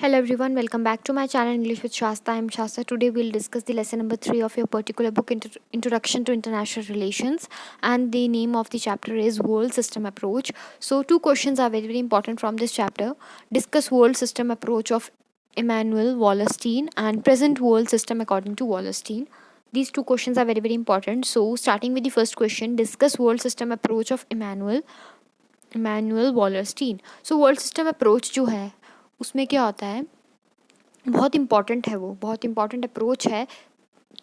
Hello everyone, welcome back to my channel English with Shasta. I am Shasta. Today we'll discuss the lesson number 3 of your particular book, Introduction to International Relations, and the name of the chapter is World System Approach. So two questions are very important from this chapter. Discuss world system approach of Immanuel Wallerstein and present world system according to Wallerstein. These two questions are very important. So starting with the first question, discuss world system approach of Immanuel Wallerstein. So world system approach जो है उसमें क्या होता है, बहुत important है, वो बहुत इंपॉर्टेंट अप्रोच है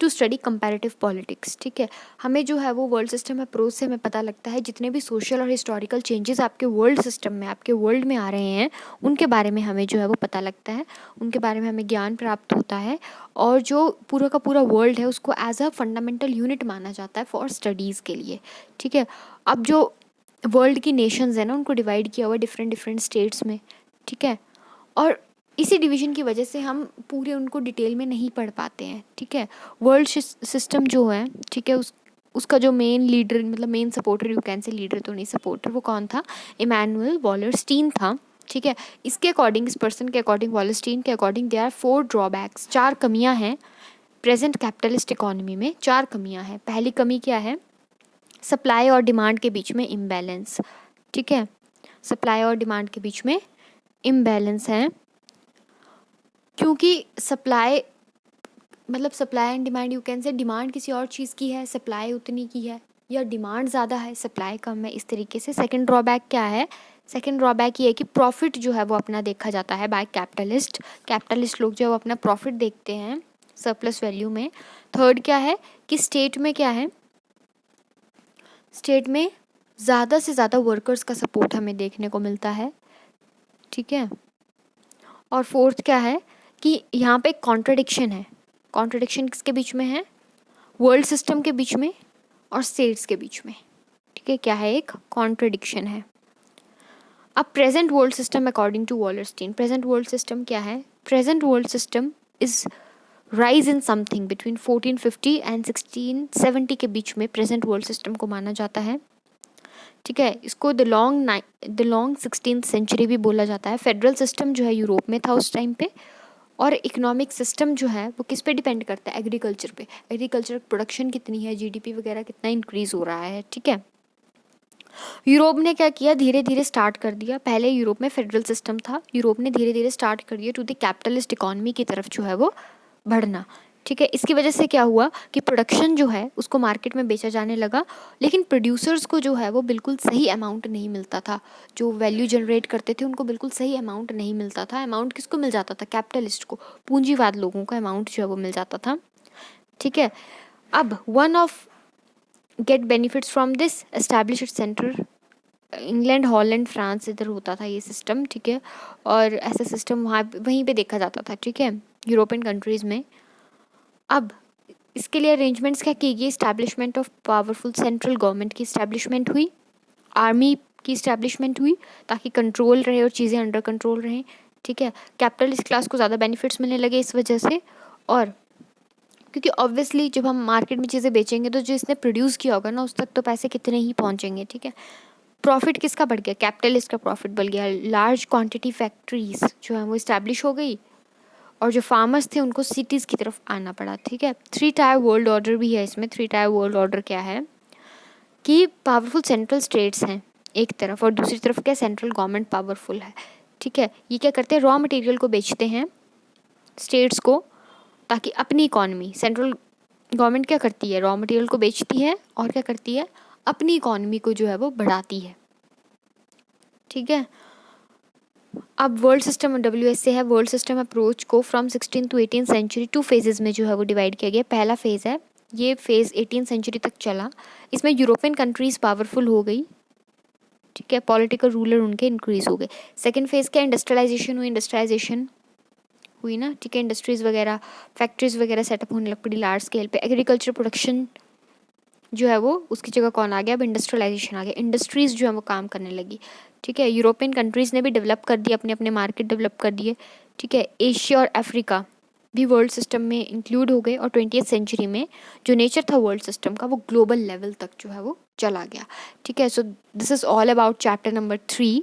टू स्टडी कंपैरेटिव पॉलिटिक्स. ठीक है, हमें जो है वो वर्ल्ड सिस्टम अप्रोच से हमें पता लगता है जितने भी सोशल और हिस्टोरिकल चेंजेस आपके वर्ल्ड सिस्टम में, आपके वर्ल्ड में आ रहे हैं, उनके बारे में हमें जो है वो पता लगता है, उनके बारे में हमें ज्ञान प्राप्त होता है. और जो पूरा का पूरा वर्ल्ड है उसको एज अ फंडामेंटल यूनिट माना जाता है फॉर स्टडीज़ के लिए. ठीक है, अब जो वर्ल्ड की नेशंस है ना, उनको डिवाइड किया हुआ डिफरेंट स्टेट्स में. ठीक है, और इसी डिवीज़न की वजह से हम पूरे उनको डिटेल में नहीं पढ़ पाते हैं. ठीक है, वर्ल्ड सिस्टम जो है, ठीक है, उसका जो मेन लीडर, मतलब main supporter, you can say leader तो नहीं, सपोर्टर, वो कौन था? इमैनुअल वॉलरस्टीन था. ठीक है, इसके अकॉर्डिंग, इस पर्सन के अकॉर्डिंग, वॉलरस्टीन के अकॉर्डिंग, देयर आर 4 ड्रॉबैक्स, 4 कमियां हैं प्रेजेंट कैपिटलिस्ट इकोनॉमी में. 4 कमियां हैं. पहली कमी क्या है? सप्लाई और डिमांड के बीच में इम्बैलेंस. ठीक है, सप्लाई और डिमांड के बीच में इम्बैलेंस है, क्योंकि supply and demand, you can say demand किसी और चीज़ की है, सप्लाई उतनी की है, या डिमांड ज़्यादा है, सप्लाई कम है, इस तरीके से. सेकंड ड्रॉबैक क्या है? सेकंड ड्रॉबैक ये है कि प्रॉफिट जो है वो अपना देखा जाता है बाय कैपिटलिस्ट लोग जो है वो अपना प्रॉफिट देखते हैं सरप्लस वैल्यू में. थर्ड क्या है कि स्टेट में क्या है, स्टेट में ज़्यादा से ज़्यादा वर्कर्स का सपोर्ट हमें देखने को मिलता है. ठीक है, और फोर्थ क्या है कि यहाँ पे कॉन्ट्रडिक्शन है. कॉन्ट्रडिक्शन किसके बीच में है? वर्ल्ड सिस्टम के बीच में और स्टेट्स के बीच में. ठीक है, क्या है? एक कॉन्ट्रडिक्शन है. अब present world system according to Wallerstein, present world system क्या है? Present world system is rise in something between 1450 and 1670 के बीच में प्रेजेंट वर्ल्ड सिस्टम को माना जाता है. ठीक है, इसको द लॉन्ग 16th सेंचुरी भी बोला जाता है. फेडरल सिस्टम जो है यूरोप में था उस टाइम पे, और इकोनॉमिक सिस्टम जो है वो किस पे डिपेंड करता है? एग्रीकल्चर पे. एग्रीकल्चर प्रोडक्शन कितनी है, जीडीपी वगैरह कितना इंक्रीज हो रहा है. ठीक है, यूरोप ने क्या किया? धीरे धीरे स्टार्ट कर दिया. पहले यूरोप में फेडरल सिस्टम था, यूरोप ने धीरे धीरे स्टार्ट कर दिया टू द कैपिटलिस्ट इकोनॉमी की तरफ जो है वो बढ़ना. ठीक है, इसकी वजह से क्या हुआ कि प्रोडक्शन जो है उसको मार्केट में बेचा जाने लगा, लेकिन प्रोड्यूसर्स को जो है वो बिल्कुल सही अमाउंट नहीं मिलता था. जो वैल्यू जनरेट करते थे उनको बिल्कुल सही अमाउंट नहीं मिलता था. अमाउंट किसको मिल जाता था? कैपिटलिस्ट को, पूंजीवाद लोगों को अमाउंट जो है वो मिल जाता था. ठीक है, अब one of get benefits from this establish centre, England, Holland, France, इधर होता था ये सिस्टम. ठीक है, और ऐसा सिस्टम वहीं पे देखा जाता था. ठीक है, यूरोपियन कंट्रीज़ में. अब इसके लिए अरेंजमेंट्स क्या की गई? Establishment of powerful central government की इस्टेब्लिशमेंट हुई, आर्मी की इस्टेब्लिशमेंट हुई, ताकि कंट्रोल रहे और चीज़ें अंडर कंट्रोल रहें. ठीक है, कैपिटलिस्ट क्लास को ज़्यादा बेनिफिट्स मिलने लगे इस वजह से. और क्योंकि ऑब्वियसली जब हम मार्केट में चीज़ें बेचेंगे तो जिसने प्रोड्यूस किया होगा ना उस तक तो पैसे कितने ही पहुँचेंगे. ठीक है, प्रॉफिट किसका बढ़ गया? कैपिटलिस्ट का प्रॉफिट बढ़ गया. लार्ज क्वांटिटी फैक्ट्रीज जो है वो इस्टेब्लिश हो गई, और जो फार्मर्स थे उनको सिटीज़ की तरफ आना पड़ा. ठीक है, 3 टायर वर्ल्ड ऑर्डर भी है इसमें. 3 टायर वर्ल्ड ऑर्डर क्या है कि पावरफुल सेंट्रल स्टेट्स हैं एक तरफ, और दूसरी तरफ क्या? सेंट्रल गवर्नमेंट पावरफुल है. ठीक है, ये क्या करते हैं? रॉ मटेरियल को बेचते हैं स्टेट्स को, ताकि अपनी इकॉनमी, सेंट्रल गवर्नमेंट क्या करती है? रॉ मटेरियल को बेचती है, और क्या करती है? अपनी इकॉनमी को जो है वो बढ़ाती है. ठीक है, अब वर्ल्ड सिस्टम WSA है. वर्ल्ड सिस्टम अप्रोच को from 16th to 18th century 2 phases में जो है वो डिवाइड किया गया. पहला फेज़ है, ये फेज़ 18th सेंचुरी तक चला. इसमें यूरोपियन कंट्रीज़ पावरफुल हो गई. ठीक है, पॉलिटिकल रूलर उनके इंक्रीज हो गए. सेकंड फेज़ क्या? इंडस्ट्रियलाइजेशन हुई ना. ठीक है, इंडस्ट्रीज़ वगैरह, फैक्ट्रीज वगैरह सेटअप होने लग पड़ी लार्ज स्केल पे. एग्रीकल्चर प्रोडक्शन जो है वो उसकी जगह कौन आ गया? अब इंडस्ट्रियलाइजेशन आ गया. इंडस्ट्रीज़ जो है वो काम करने लगी. ठीक है, यूरोपियन कंट्रीज़ ने भी डेवलप कर दिए, अपने अपने मार्केट डेवलप कर दिए. ठीक है, एशिया और अफ्रीका भी वर्ल्ड सिस्टम में इंक्लूड हो गए, और 20th सेंचुरी में जो नेचर था वर्ल्ड सिस्टम का वो ग्लोबल लेवल तक जो है वो चला गया. ठीक है, so this is all about chapter number 3.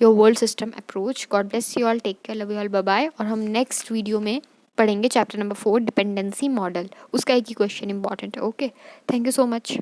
Your world system approach. God bless you all, take care, love you all, bye bye. और हम नेक्स्ट वीडियो में पढ़ेंगे चैप्टर नंबर 4 डिपेंडेंसी मॉडल, उसका एक ही क्वेश्चन इंपॉर्टेंट है। Okay, thank you so much.